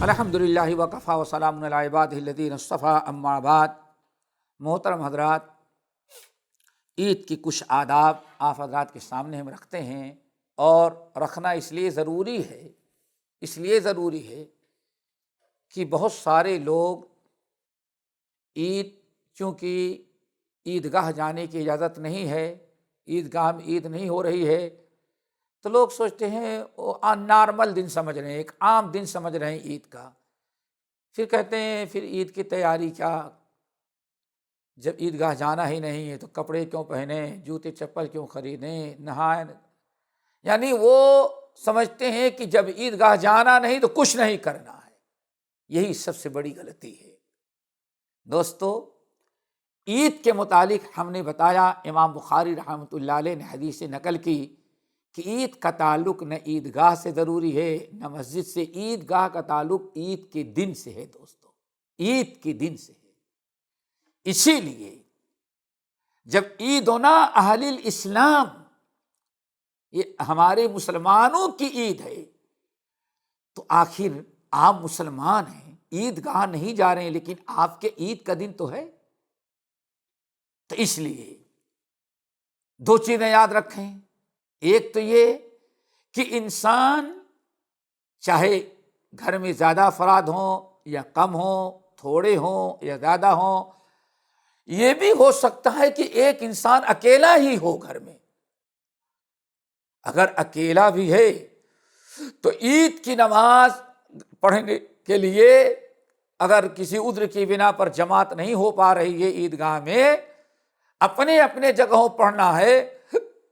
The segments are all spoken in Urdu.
الحمدللہ وکفی وسلام علی عبادہ الذین اصطفیٰ اما بعد۔ محترم حضرات، عید کی کچھ آداب آپ حضرات کے سامنے ہم رکھتے ہیں، اور رکھنا اس لیے ضروری ہے کہ بہت سارے لوگ چونکہ عیدگاہ جانے کی اجازت نہیں ہے، عیدگاہ میں عید نہیں ہو رہی ہے، تو لوگ سوچتے ہیں وہ نارمل دن سمجھ رہے ہیں، ایک عام دن سمجھ رہے ہیں عید کا۔ پھر کہتے ہیں پھر عید کی تیاری کیا، جب عیدگاہ جانا ہی نہیں ہے تو کپڑے کیوں پہنیں، جوتے چپل کیوں خریدیں، نہائیں، یعنی وہ سمجھتے ہیں کہ جب عیدگاہ جانا نہیں تو کچھ نہیں کرنا ہے۔ یہی سب سے بڑی غلطی ہے دوستو۔ عید کے متعلق ہم نے بتایا، امام بخاری رحمۃ اللہ علیہ نے حدیث نقل کی کہ عید کا تعلق نہ عیدگاہ سے ضروری ہے نہ مسجد سے، عیدگاہ کا تعلق عید کے دن سے ہے دوستو، عید کے دن سے ہے۔ اسی لیے جب عیدنا اہل الاسلام، یہ ہمارے مسلمانوں کی عید ہے، تو آخر آپ مسلمان ہیں، عیدگاہ نہیں جا رہے ہیں، لیکن آپ کے عید کا دن تو ہے۔ تو اس لیے دو چیزیں یاد رکھیں، ایک تو یہ کہ انسان چاہے گھر میں زیادہ افراد ہوں یا کم ہوں، تھوڑے ہوں یا زیادہ ہوں، یہ بھی ہو سکتا ہے کہ ایک انسان اکیلا ہی ہو گھر میں۔ اگر اکیلا بھی ہے تو عید کی نماز پڑھنے کے لیے اگر کسی عذر کی بنا پر جماعت نہیں ہو پا رہی ہے عیدگاہ میں، اپنے اپنے جگہوں پڑھنا ہے،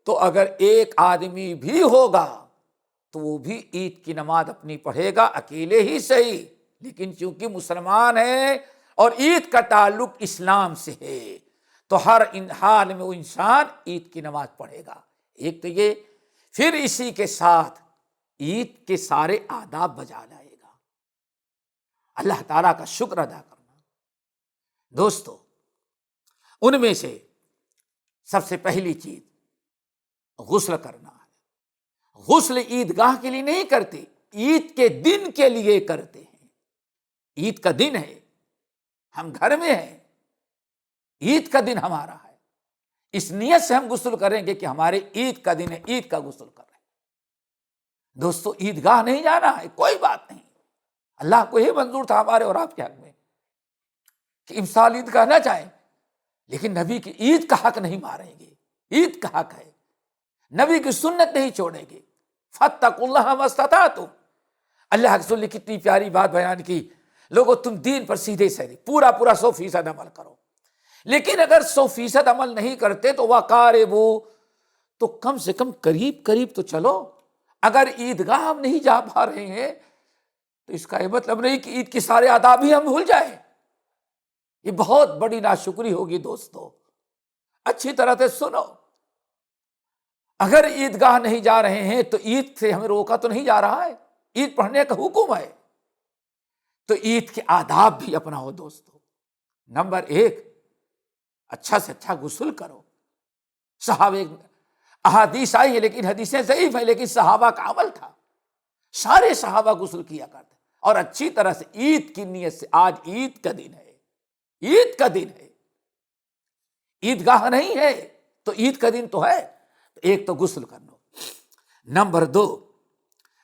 تو اگر ایک آدمی بھی ہوگا تو وہ بھی عید کی نماز اپنی پڑھے گا، اکیلے ہی صحیح، لیکن چونکہ مسلمان ہے اور عید کا تعلق اسلام سے ہے تو ہر حال میں وہ انسان عید کی نماز پڑھے گا۔ ایک تو یہ، پھر اسی کے ساتھ عید کے سارے آداب بجا لائے گا، اللہ تعالیٰ کا شکر ادا کرنا۔ دوستو، ان میں سے سب سے پہلی چیز غسل کرنا ہے۔ غسل عیدگاہ کے لیے نہیں کرتے، عید کے دن کے لیے کرتے ہیں۔ عید کا دن ہے، ہم گھر میں ہیں، عید کا دن ہمارا ہے، اس نیت سے ہم غسل کریں گے کہ ہمارے عید کا دن ہے، عید کا غسل کر رہے ہیں۔ دوستو، عیدگاہ نہیں جانا ہے، کوئی بات نہیں، اللہ کو یہ منظور تھا ہمارے اور آپ کے حق میں کہ امسال عیدگاہ نہ جائیں، لیکن نبی کی عید کا حق نہیں ماریں گے، عید کا حق ہے، نبی کی سنت نہیں چھوڑیں گے۔ فاتقوا اللہ ما استطعتم، اللہ کے رسول نے کتنی پیاری بات بیان کی، لوگو تم دین پر سیدھے سیدھے پورا 100% عمل کرو، لیکن اگر 100% عمل نہیں کرتے تو وقاربوا، تو کم سے کم قریب تو چلو۔ اگر عیدگاہ ہم نہیں جا پا رہے ہیں تو اس کا یہ مطلب نہیں کہ عید کے سارے آداب ہی ہم بھول جائیں، یہ بہت بڑی ناشکری ہوگی۔ دوستو، اچھی طرح سے سنو، اگر عیدگاہ نہیں جا رہے ہیں تو عید سے ہمیں روکا تو نہیں جا رہا ہے، عید پڑھنے کا حکم ہے، تو عید کے آداب بھی اپناؤ دوستو۔ نمبر 1، اچھا سے اچھا غسل کرو۔ صحابہ، احادیث آئی ہے لیکن حدیثیں ضعیف ہیں، لیکن صحابہ کا عمل تھا، سارے صحابہ غسل کیا کرتے، اور اچھی طرح سے عید کی نیت سے۔ آج عید کا دن ہے، عید کا دن ہے، عیدگاہ نہیں ہے تو عید کا دن تو ہے، ایک تو غسل کر لو۔ نمبر 2،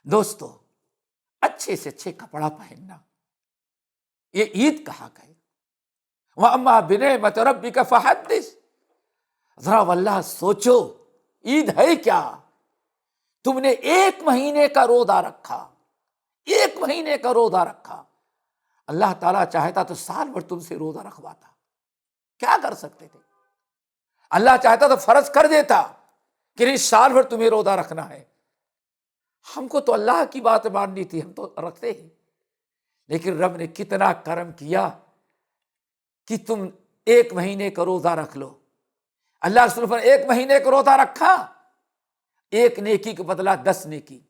دوستو، اچھے سے اچھے کپڑا پہننا، یہ عید کا حق ہے۔ وَأَمَّا بِنِعْمَةِ رَبِّكَ فَحَدِّثْ، ذرا واللہ سوچو، عید ہے کیا؟ تم نے 1 مہینے کا روزہ رکھا، 1 مہینے کا روزہ رکھا، اللہ تعالیٰ چاہتا تو سال بھر تم سے روزہ رکھواتا، کیا کر سکتے تھے؟ اللہ چاہتا تو فرض کر دیتا کہ نہیں سال بھر تمہیں روزہ رکھنا ہے، ہم کو تو اللہ کی بات ماننی تھی، ہم تو رکھتے ہی، لیکن رب نے کتنا کرم کیا کہ تم 1 مہینے کا روزہ رکھ لو۔ اللہ رسول نے 1 مہینے کا روزہ رکھا، 1 نیکی کے بدلہ 10 نیکی،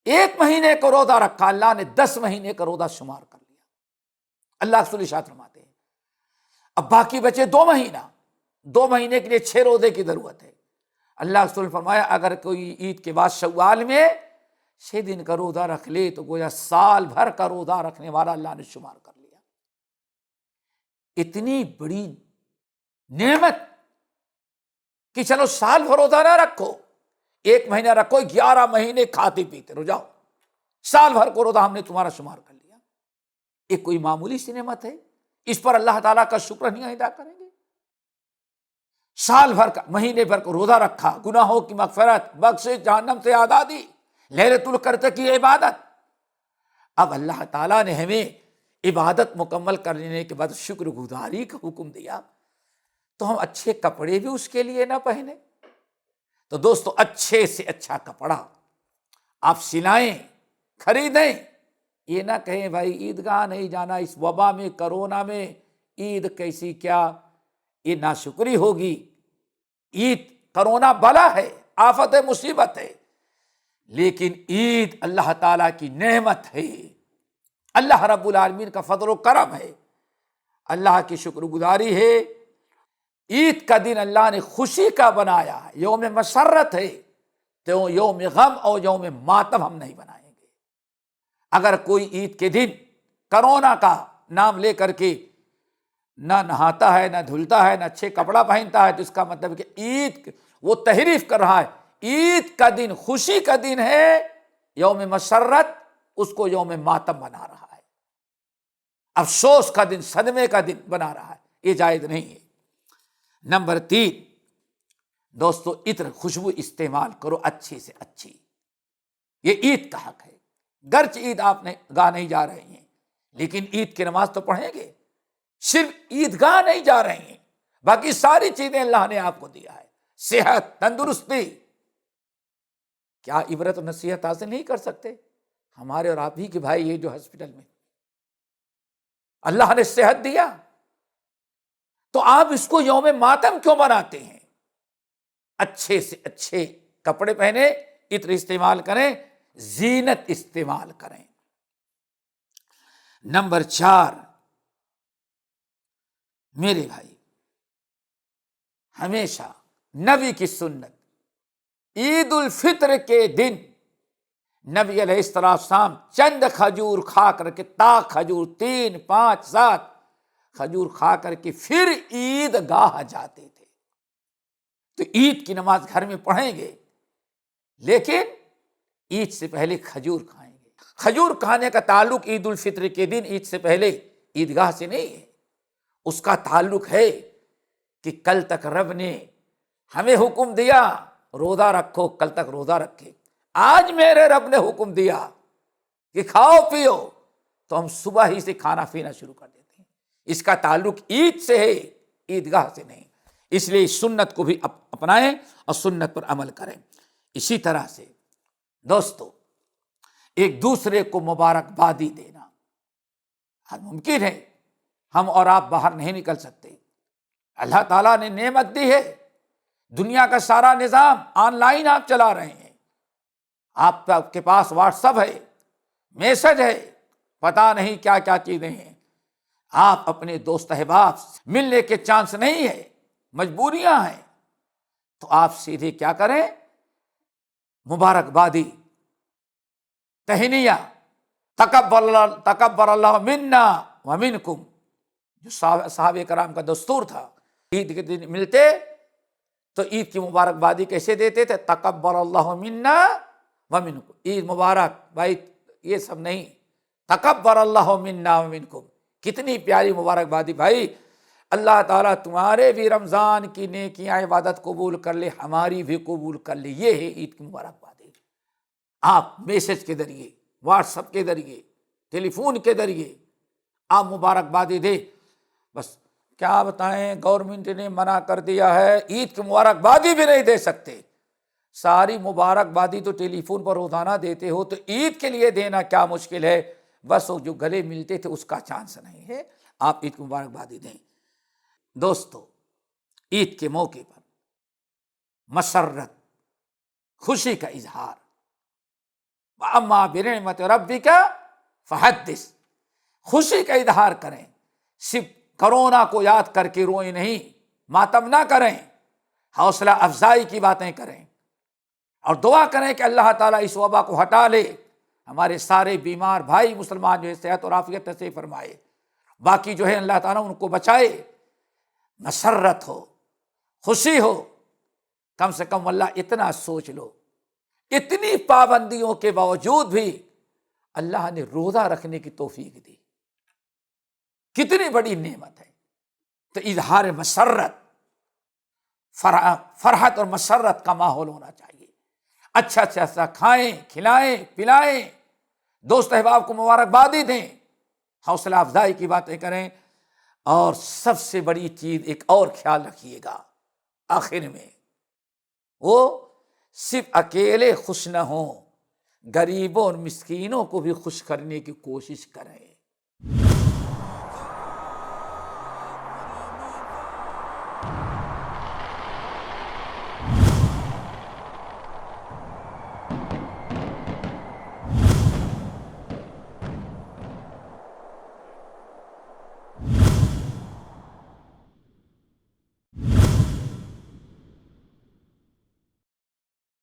1 مہینے کا روزہ رکھا، اللہ نے 10 مہینے کا روزہ شمار کر لیا۔ اللہ رسول ارشاد فرماتے ہیں اب باقی بچے 2 مہینہ، 2 مہینے کے لیے 6 روزے کی ضرورت ہے۔ اللہ رسول نے فرمایا اگر کوئی عید کے بعد شوال میں 6 دن کا روزہ رکھ لے تو گویا سال بھر کا روزہ رکھنے والا اللہ نے شمار کر لیا۔ اتنی بڑی نعمت کہ چلو سال بھر روزہ نہ رکھو، 1 مہینہ رکھو، 11 مہینے کھاتے پیتے رہو، جاؤ، سال بھر کو روزہ ہم نے تمہارا شمار کر لیا۔ یہ کوئی معمولی سی نعمت ہے؟ اس پر اللہ تعالیٰ کا شکر نہیں ادا کریں گے؟ سال بھر کا، مہینے بھر کو روزہ رکھا، گناہوں کی مغفرت، بخشش، جہنم سے آزادی، لیلۃ القدر کی عبادت۔ اب اللہ تعالیٰ نے ہمیں عبادت مکمل کر لینے کے بعد شکر گزاری کا حکم دیا، تو ہم اچھے کپڑے بھی اس کے لیے نہ پہنے؟ تو دوستو، اچھے سے اچھا کپڑا آپ سلائیں، خریدیں۔ یہ نہ کہیں بھائی عیدگاہ نہیں جانا، اس وبا میں، کرونا میں عید کیسی، کیا یہ ناشکری ہوگی؟ عید کرونا بلا ہے، آفت ہے، مصیبت ہے، لیکن عید اللہ تعالیٰ کی نعمت ہے، اللہ رب العالمین کا فضل و کرم ہے، اللہ کی شکر گزاری ہے۔ عید کا دن اللہ نے خوشی کا بنایا ہے، یوم مسرت ہے، تو یوم غم اور یوم ماتم ہم نہیں بنائیں گے۔ اگر کوئی عید کے دن کرونا کا نام لے کر کے نہ نہاتا ہے، نہ دھلتا ہے، نہ اچھے کپڑا پہنتا ہے، تو اس کا مطلب کہ عید وہ تحریف کر رہا ہے۔ عید کا دن خوشی کا دن ہے، یوم مسرت اس کو یوم ماتم بنا رہا ہے، افسوس کا دن، صدمے کا دن بنا رہا ہے، یہ جائز نہیں ہے۔ نمبر 3، دوستو، عطر، خوشبو استعمال کرو اچھی سے اچھی، یہ عید کا حق ہے۔ گرچہ عید آپ نے گاہ نہیں جا رہے ہیں، لیکن عید کی نماز تو پڑھیں گے، صرف عیدگاہ نہیں جا رہے ہیں، باقی ساری چیزیں اللہ نے آپ کو دیا ہے، صحت، تندرستی، کیا عبرت و نصیحت حاصل نہیں کر سکتے؟ ہمارے اور آپ ہی کے بھائی یہ جو ہاسپٹل میں اللہ نے صحت دیا، تو آپ اس کو یوم ماتم کیوں مناتے ہیں؟ اچھے سے اچھے کپڑے پہنے، عطر استعمال کریں، زینت استعمال کریں۔ نمبر 4، میرے بھائی، ہمیشہ نبی کی سنت، عید الفطر کے دن نبی علیہ السلام چند کھجور کھا کر کے، تاک کھجور 3، 5، 7 کھجور کھا کر کے پھر عید گاہ جاتے تھے۔ تو عید کی نماز گھر میں پڑھیں گے، لیکن عید سے پہلے کھجور کھائیں گے۔ کھجور کھانے کا تعلق عید الفطر کے دن، عید سے پہلے عیدگاہ سے نہیں ہے، اس کا تعلق ہے کہ کل تک رب نے ہمیں حکم دیا روزہ رکھو، کل تک روزہ رکھے۔ آج میرے رب نے حکم دیا کہ کھاؤ پیو، تو ہم صبح ہی سے کھانا پینا شروع کر دیتے ہیں۔ اس کا تعلق عید سے ہے، عیدگاہ سے نہیں۔ اس لیے سنت کو بھی اپنائیں اور سنت پر عمل کریں۔ اسی طرح سے دوستو، ایک دوسرے کو مبارکبادی دینا، ممکن ہے ہم اور آپ باہر نہیں نکل سکتے، اللہ تعالیٰ نے نعمت دی ہے، دنیا کا سارا نظام آن لائن آپ چلا رہے ہیں، آپ کے پاس واٹس ایپ ہے، میسج ہے، پتہ نہیں کیا کیا چیزیں ہیں، آپ اپنے دوست احباب سے ملنے کے چانس نہیں ہے، مجبوریاں ہیں، تو آپ سیدھے کیا کریں؟ مبارکبادی، تہنیہ، تقبل اللہ منا ومنکم، جو صحابہ کرام کا دستور تھا، عید کے دن ملتے تو عید کی مبارکبادی کیسے دیتے تھے؟ تقبل اللہ منا ومنکم، عید مبارک بھائی، یہ سب نہیں، تقبل اللہ منا ومنکم، کتنی پیاری مبارکبادی بھائی، اللہ تعالیٰ تمہارے بھی رمضان کی نیکیاں عبادت قبول کر لے، ہماری بھی قبول کر لے، یہ ہے عید کی مبارکبادی۔ آپ میسج کے ذریعے، واٹس ایپ کے ذریعے، ٹیلی فون کے ذریعے آپ مبارکبادی دے۔ بس کیا بتائیں، گورنمنٹ نے منع کر دیا ہے، عید کی مبارکبادی بھی نہیں دے سکتے۔ ساری مبارکبادی تو ٹیلی فون پر روزانہ دیتے ہو، تو عید کے لیے دینا کیا مشکل ہے؟ بس وہ جو گلے ملتے تھے اس کا چانس نہیں ہے، آپ عید کی مبارکبادی دیں۔ دوستو، عید کے موقع پر مسرت، خوشی کا اظہار، وَأَمَّا بِنِعْمَةِ رَبِّكَ فَحَدِّثْ، خوشی کا اظہار کریں، صرف کرونا کو یاد کر کے روئیں نہیں، ماتم نہ کریں، حوصلہ افزائی کی باتیں کریں۔ اور دعا کریں کہ اللہ تعالیٰ اس وبا کو ہٹا لے، ہمارے سارے بیمار بھائی مسلمان جو ہے صحت اور عافیت نصیب فرمائے، باقی جو ہے اللہ تعالیٰ ان کو بچائے، مسرت ہو، خوشی ہو۔ کم سے کم اللہ اتنا سوچ لو، اتنی پابندیوں کے باوجود بھی اللہ نے روزہ رکھنے کی توفیق دی، کتنی بڑی نعمت ہے۔ تو اظہار مسرت، فرحت اور مسرت کا ماحول ہونا چاہیے، اچھا اچھا کھائیں، کھلائیں، پلائیں، دوست احباب کو مبارکبادی دیں، حوصلہ افزائی کی باتیں کریں، اور سب سے بڑی چیز ایک اور خیال رکھیے گا آخر میں، وہ صرف اکیلے خوش نہ ہوں، غریبوں اور مسکینوں کو بھی خوش کرنے کی کوشش کریں۔